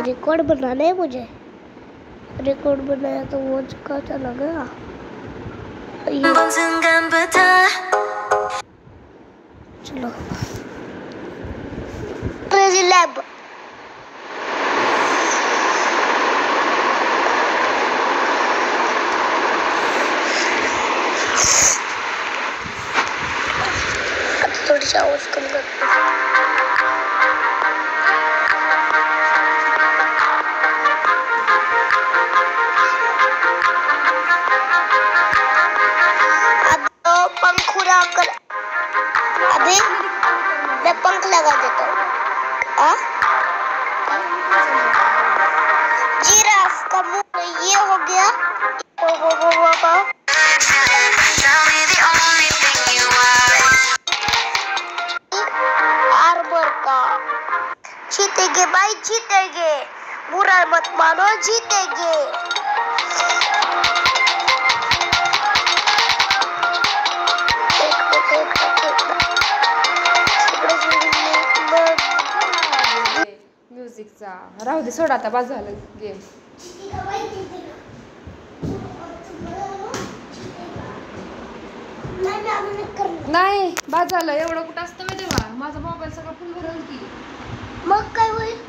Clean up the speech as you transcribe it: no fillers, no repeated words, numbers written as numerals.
Record बनाना है मुझे। Record बनाया तो वो का चला गया। चलो क्रेजी लैब। थोड़ी सी आवाज कम कर। अभी मैं पंख लगा देता हूँ। जिराफ का मुंह ये हो गया। आर्मर का जीतेंगे भाई, जीतेंगे। बुरा मत मानो, जीतेंगे। म्युझिकचा राहू दे, सोड आता, बाद झालं गेम. नाही बाद झालं. एवढं कुठं असतं मी तेव्हा. माझा मोबाईल सगळं फुल भरल की. मग काय होईल?